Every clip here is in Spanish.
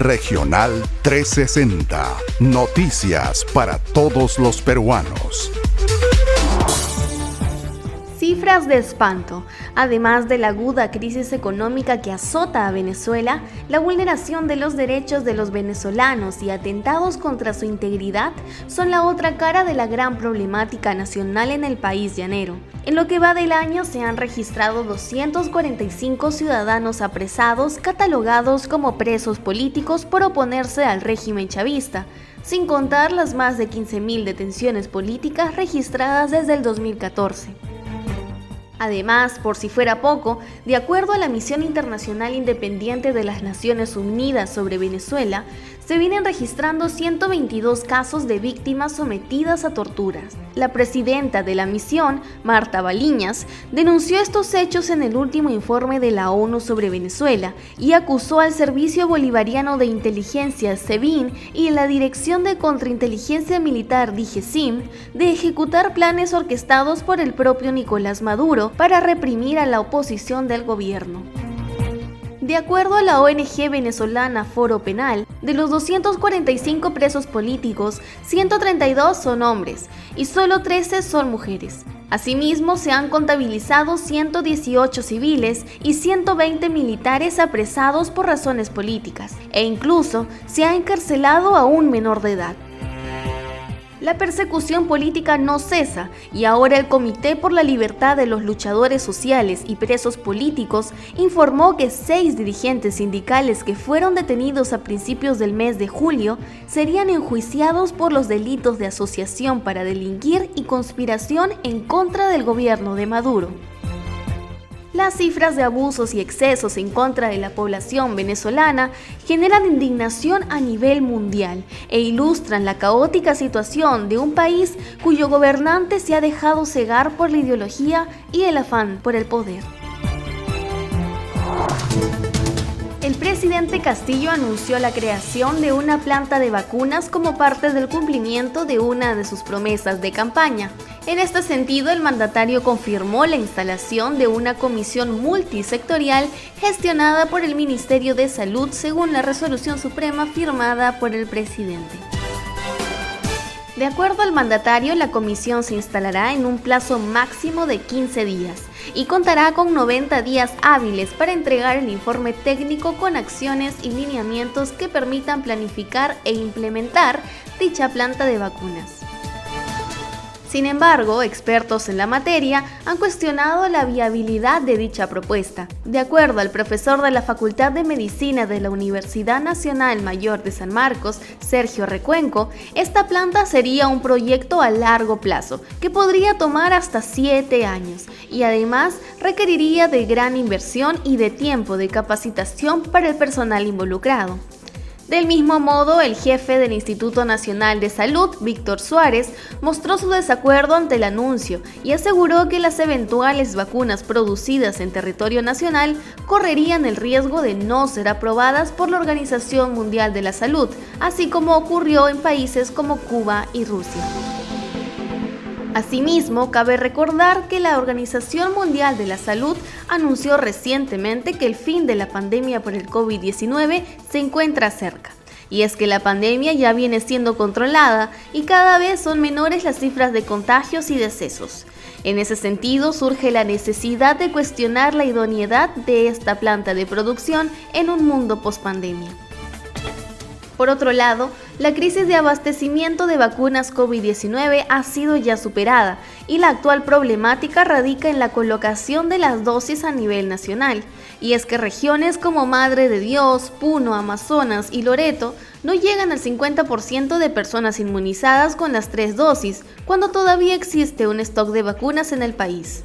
Regional 360. Noticias para todos los peruanos. Cifras de espanto. Además de la aguda crisis económica que azota a Venezuela, la vulneración de los derechos de los venezolanos y atentados contra su integridad son la otra cara de la gran problemática nacional en el país llanero. En lo que va del año se han registrado 245 ciudadanos apresados catalogados como presos políticos por oponerse al régimen chavista, sin contar las más de 15.000 detenciones políticas registradas desde el 2014. Además, por si fuera poco, de acuerdo a la Misión Internacional Independiente de las Naciones Unidas sobre Venezuela, se vienen registrando 122 casos de víctimas sometidas a torturas. La presidenta de la misión, Marta Baliñas, denunció estos hechos en el último informe de la ONU sobre Venezuela y acusó al Servicio Bolivariano de Inteligencia, SEBIN, y la Dirección de Contrainteligencia Militar, DIGESIM, de ejecutar planes orquestados por el propio Nicolás Maduro para reprimir a la oposición del gobierno. De acuerdo a la ONG venezolana Foro Penal, de los 245 presos políticos, 132 son hombres y solo 13 son mujeres. Asimismo, se han contabilizado 118 civiles y 120 militares apresados por razones políticas, e incluso se ha encarcelado a un menor de edad. La persecución política no cesa y ahora el Comité por la Libertad de los Luchadores Sociales y Presos Políticos informó que 6 dirigentes sindicales que fueron detenidos a principios del mes de julio serían enjuiciados por los delitos de asociación para delinquir y conspiración en contra del gobierno de Maduro. Las cifras de abusos y excesos en contra de la población venezolana generan indignación a nivel mundial e ilustran la caótica situación de un país cuyo gobernante se ha dejado cegar por la ideología y el afán por el poder. El presidente Castillo anunció la creación de una planta de vacunas como parte del cumplimiento de una de sus promesas de campaña. En este sentido, el mandatario confirmó la instalación de una comisión multisectorial gestionada por el Ministerio de Salud según la resolución suprema firmada por el presidente. De acuerdo al mandatario, la comisión se instalará en un plazo máximo de 15 días y contará con 90 días hábiles para entregar el informe técnico con acciones y lineamientos que permitan planificar e implementar dicha planta de vacunas. Sin embargo, expertos en la materia han cuestionado la viabilidad de dicha propuesta. De acuerdo al profesor de la Facultad de Medicina de la Universidad Nacional Mayor de San Marcos, Sergio Recuenco, esta planta sería un proyecto a largo plazo que podría tomar hasta 7 años y además requeriría de gran inversión y de tiempo de capacitación para el personal involucrado. Del mismo modo, el jefe del Instituto Nacional de Salud, Víctor Suárez, mostró su desacuerdo ante el anuncio y aseguró que las eventuales vacunas producidas en territorio nacional correrían el riesgo de no ser aprobadas por la Organización Mundial de la Salud, así como ocurrió en países como Cuba y Rusia. Asimismo, cabe recordar que la Organización Mundial de la Salud anunció recientemente que el fin de la pandemia por el COVID-19 se encuentra cerca. Y es que la pandemia ya viene siendo controlada y cada vez son menores las cifras de contagios y decesos. En ese sentido, surge la necesidad de cuestionar la idoneidad de esta planta de producción en un mundo pospandemia. Por otro lado, la crisis de abastecimiento de vacunas COVID-19 ha sido ya superada y la actual problemática radica en la colocación de las dosis a nivel nacional. Y es que regiones como Madre de Dios, Puno, Amazonas y Loreto no llegan al 50% de personas inmunizadas con las 3 dosis, cuando todavía existe un stock de vacunas en el país.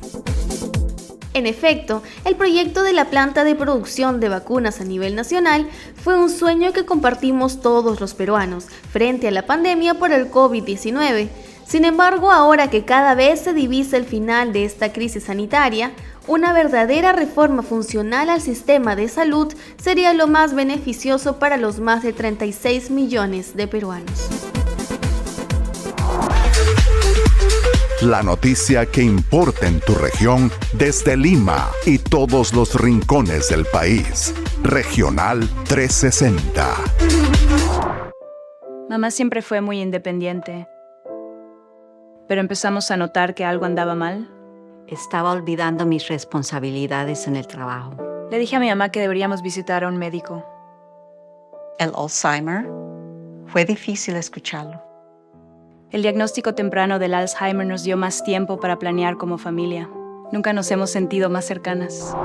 En efecto, el proyecto de la planta de producción de vacunas a nivel nacional fue un sueño que compartimos todos los peruanos frente a la pandemia por el COVID-19. Sin embargo, ahora que cada vez se divisa el final de esta crisis sanitaria, una verdadera reforma funcional al sistema de salud sería lo más beneficioso para los más de 36 millones de peruanos. La noticia que importa en tu región desde Lima y todos los rincones del país. Regional 360. Mamá siempre fue muy independiente, pero empezamos a notar que algo andaba mal. Estaba olvidando mis responsabilidades en el trabajo. Le dije a mi mamá que deberíamos visitar a un médico. El Alzheimer, fue difícil escucharlo. El diagnóstico temprano del Alzheimer nos dio más tiempo para planear como familia. Nunca nos hemos sentido más cercanas.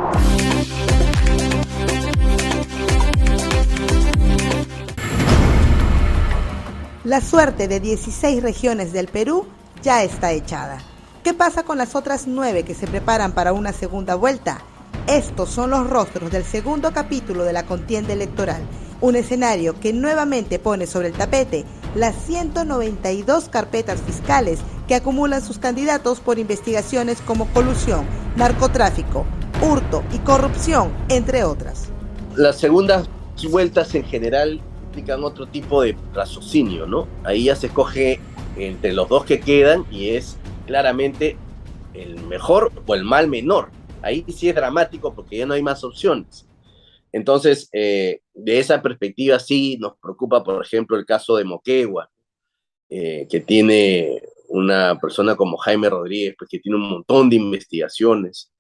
La suerte de 16 regiones del Perú ya está echada. ¿Qué pasa con las otras 9 que se preparan para una segunda vuelta? Estos son los rostros del segundo capítulo de la contienda electoral, un escenario que nuevamente pone sobre el tapete las 192 carpetas fiscales que acumulan sus candidatos por investigaciones como colusión, narcotráfico, hurto y corrupción, entre otras. Las segundas vueltas en general implican otro tipo de raciocinio, ¿no? Ahí ya se escoge entre los dos que quedan y es claramente el mejor o el mal menor. Ahí sí es dramático porque ya no hay más opciones. Entonces, de esa perspectiva sí nos preocupa, por ejemplo, el caso de Moquegua, que tiene una persona como Jaime Rodríguez, pues, que tiene un montón de investigaciones.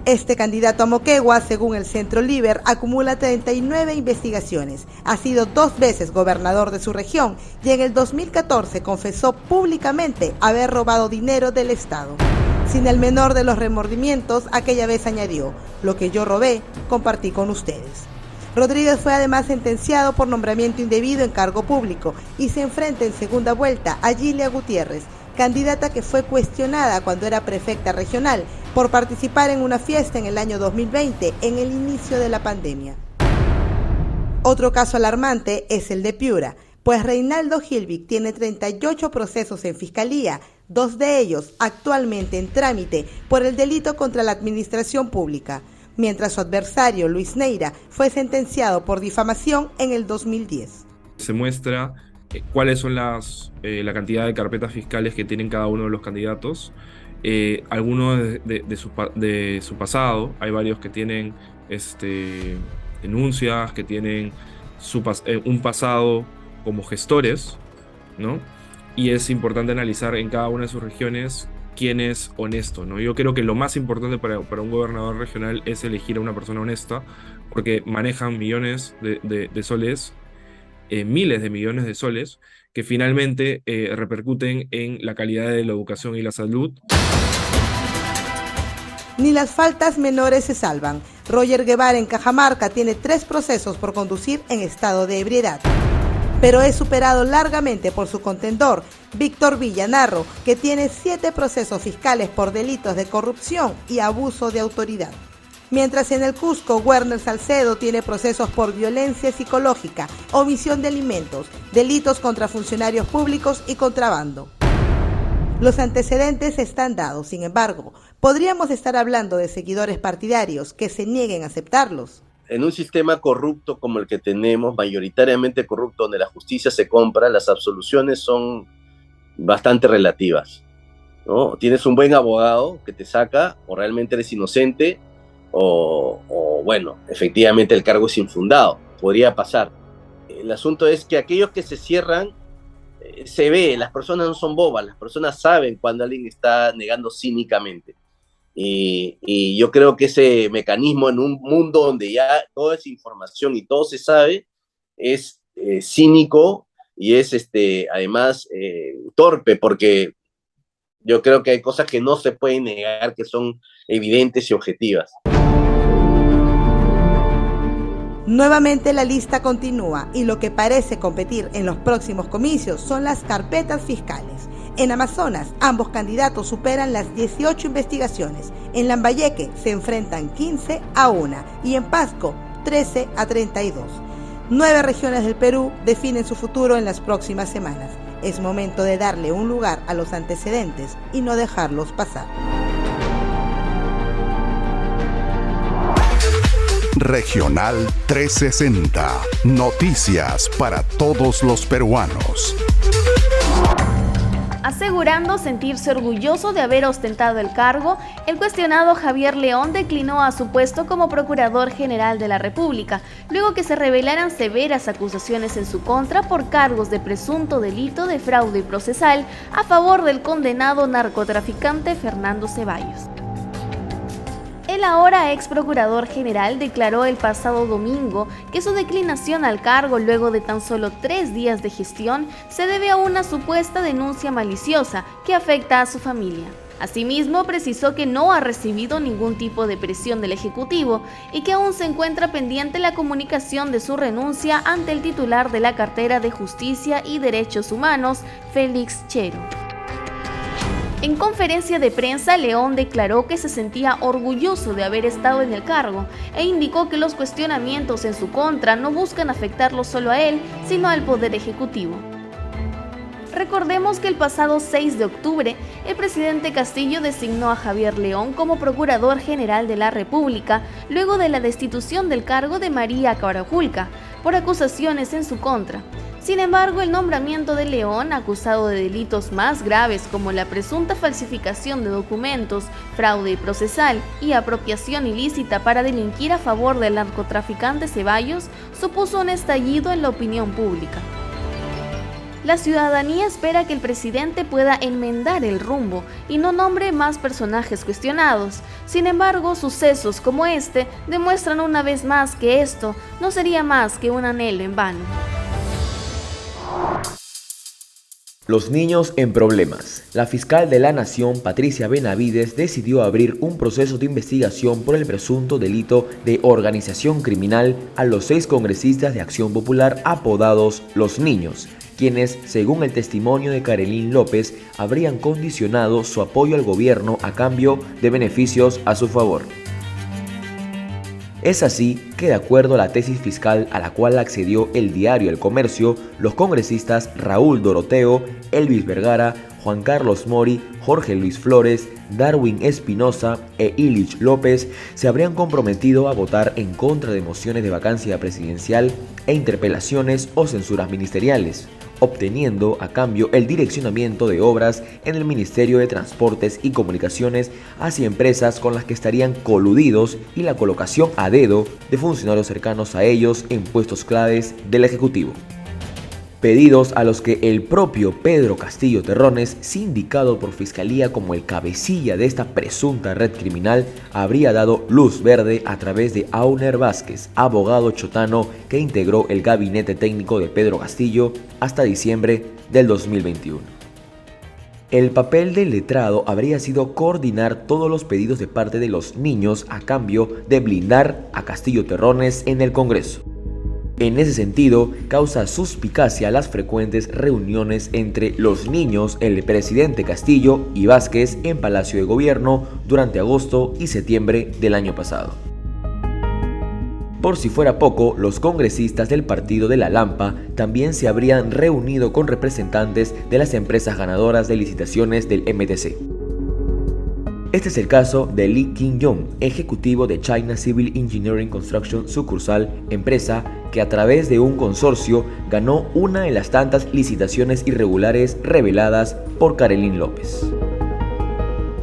Este candidato a Moquegua, según el Centro Liber, acumula 39 investigaciones. Ha sido 2 veces gobernador de su región y en el 2014 confesó públicamente haber robado dinero del Estado. Sin el menor de los remordimientos, aquella vez añadió: lo que yo robé, compartí con ustedes. Rodríguez fue además sentenciado por nombramiento indebido en cargo público y se enfrenta en segunda vuelta a Gilia Gutiérrez, candidata que fue cuestionada cuando era prefecta regional por participar en una fiesta en el año 2020, en el inicio de la pandemia. Otro caso alarmante es el de Piura, pues Reinaldo Gilvig tiene 38 procesos en fiscalía, 2 de ellos actualmente en trámite por el delito contra la administración pública, mientras su adversario Luis Neira fue sentenciado por difamación en el 2010. Se muestra cuáles son la cantidad de carpetas fiscales que tienen cada uno de los candidatos, algunos de su pasado. Hay varios que tienen denuncias, que tienen un pasado como gestores, ¿no? Y es importante analizar en cada una de sus regiones quién es honesto, ¿no? Yo creo que lo más importante para un gobernador regional es elegir a una persona honesta, porque manejan millones de soles, miles de millones de soles, que finalmente repercuten en la calidad de la educación y la salud. Ni las faltas menores se salvan. Roger Guevara en Cajamarca tiene 3 procesos por conducir en estado de ebriedad, pero es superado largamente por su contendor, Víctor Villanarro, que tiene 7 procesos fiscales por delitos de corrupción y abuso de autoridad. Mientras en el Cusco, Werner Salcedo tiene procesos por violencia psicológica, omisión de alimentos, delitos contra funcionarios públicos y contrabando. Los antecedentes están dados, sin embargo, ¿podríamos estar hablando de seguidores partidarios que se nieguen a aceptarlos? En un sistema corrupto como el que tenemos, mayoritariamente corrupto, donde la justicia se compra, las absoluciones son bastante relativas, ¿no? Tienes un buen abogado que te saca, o realmente eres inocente, o bueno, efectivamente el cargo es infundado. Podría pasar. El asunto es que aquellos que se cierran, se ve, las personas no son bobas, las personas saben cuando alguien está negando cínicamente. Y yo creo que ese mecanismo en un mundo donde ya toda esa información y todo se sabe es cínico y es además torpe, porque yo creo que hay cosas que no se pueden negar, que son evidentes y objetivas. Nuevamente la lista continúa y lo que parece competir en los próximos comicios son las carpetas fiscales. En Amazonas, ambos candidatos superan las 18 investigaciones. En Lambayeque se enfrentan 15-1 y en Pasco 13-32. 9 regiones del Perú definen su futuro en las próximas semanas. Es momento de darle un lugar a los antecedentes y no dejarlos pasar. Regional 360. Noticias para todos los peruanos. Asegurando sentirse orgulloso de haber ostentado el cargo, el cuestionado Javier León declinó a su puesto como Procurador General de la República, luego que se revelaran severas acusaciones en su contra por cargos de presunto delito de fraude procesal a favor del condenado narcotraficante Fernando Ceballos. El ahora ex procurador general declaró el pasado domingo que su declinación al cargo luego de tan solo 3 días de gestión se debe a una supuesta denuncia maliciosa que afecta a su familia. Asimismo, precisó que no ha recibido ningún tipo de presión del Ejecutivo y que aún se encuentra pendiente la comunicación de su renuncia ante el titular de la cartera de Justicia y Derechos Humanos, Félix Chero. En conferencia de prensa, León declaró que se sentía orgulloso de haber estado en el cargo e indicó que los cuestionamientos en su contra no buscan afectarlo solo a él, sino al Poder Ejecutivo. Recordemos que el pasado 6 de octubre, el presidente Castillo designó a Javier León como Procurador General de la República, luego de la destitución del cargo de María Carajulca, por acusaciones en su contra. Sin embargo, el nombramiento de León, acusado de delitos más graves como la presunta falsificación de documentos, fraude procesal y apropiación ilícita para delinquir a favor del narcotraficante Ceballos, supuso un estallido en la opinión pública. La ciudadanía espera que el presidente pueda enmendar el rumbo y no nombre más personajes cuestionados. Sin embargo, sucesos como este demuestran una vez más que esto no sería más que un anhelo en vano. Los niños en problemas. La fiscal de la Nación, Patricia Benavides, decidió abrir un proceso de investigación por el presunto delito de organización criminal a los 6 congresistas de Acción Popular apodados Los Niños, quienes, según el testimonio de Karelyn López, habrían condicionado su apoyo al gobierno a cambio de beneficios a su favor. Es así que, de acuerdo a la tesis fiscal a la cual accedió el diario El Comercio, los congresistas Raúl Doroteo, Elvis Vergara, Juan Carlos Mori, Jorge Luis Flores, Darwin Espinosa e Illich López se habrían comprometido a votar en contra de mociones de vacancia presidencial e interpelaciones o censuras ministeriales, obteniendo a cambio el direccionamiento de obras en el Ministerio de Transportes y Comunicaciones hacia empresas con las que estarían coludidos y la colocación a dedo de funcionarios cercanos a ellos en puestos claves del Ejecutivo. Pedidos a los que el propio Pedro Castillo Terrones, sindicado por Fiscalía como el cabecilla de esta presunta red criminal, habría dado luz verde a través de Auner Vázquez, abogado chotano que integró el gabinete técnico de Pedro Castillo hasta diciembre del 2021. El papel del letrado habría sido coordinar todos los pedidos de parte de los niños a cambio de blindar a Castillo Terrones en el Congreso. En ese sentido, causa suspicacia las frecuentes reuniones entre los niños, el presidente Castillo y Vázquez en Palacio de Gobierno durante agosto y septiembre del año pasado. Por si fuera poco, los congresistas del partido de la Lampa también se habrían reunido con representantes de las empresas ganadoras de licitaciones del MTC. Este es el caso de Lee King-yong, ejecutivo de China Civil Engineering Construction sucursal, empresa que a través de un consorcio ganó una de las tantas licitaciones irregulares reveladas por Karelyn López.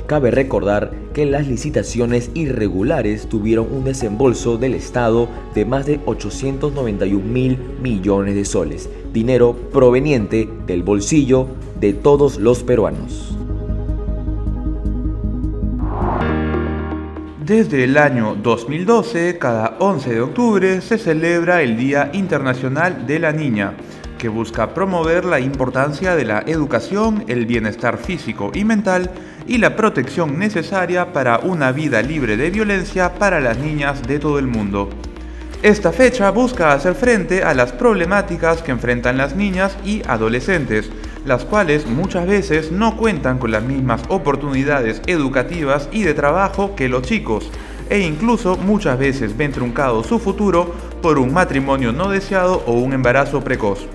Cabe recordar que las licitaciones irregulares tuvieron un desembolso del Estado de más de 891.000 millones de soles, dinero proveniente del bolsillo de todos los peruanos. Desde el año 2012, cada 11 de octubre se celebra el Día Internacional de la Niña, que busca promover la importancia de la educación, el bienestar físico y mental y la protección necesaria para una vida libre de violencia para las niñas de todo el mundo. Esta fecha busca hacer frente a las problemáticas que enfrentan las niñas y adolescentes, las cuales muchas veces no cuentan con las mismas oportunidades educativas y de trabajo que los chicos, e incluso muchas veces ven truncado su futuro por un matrimonio no deseado o un embarazo precoz.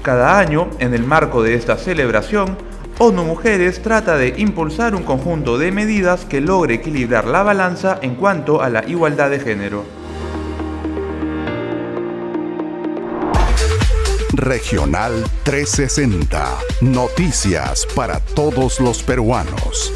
Cada año, en el marco de esta celebración, ONU Mujeres trata de impulsar un conjunto de medidas que logre equilibrar la balanza en cuanto a la igualdad de género. Regional 360. Noticias para todos los peruanos.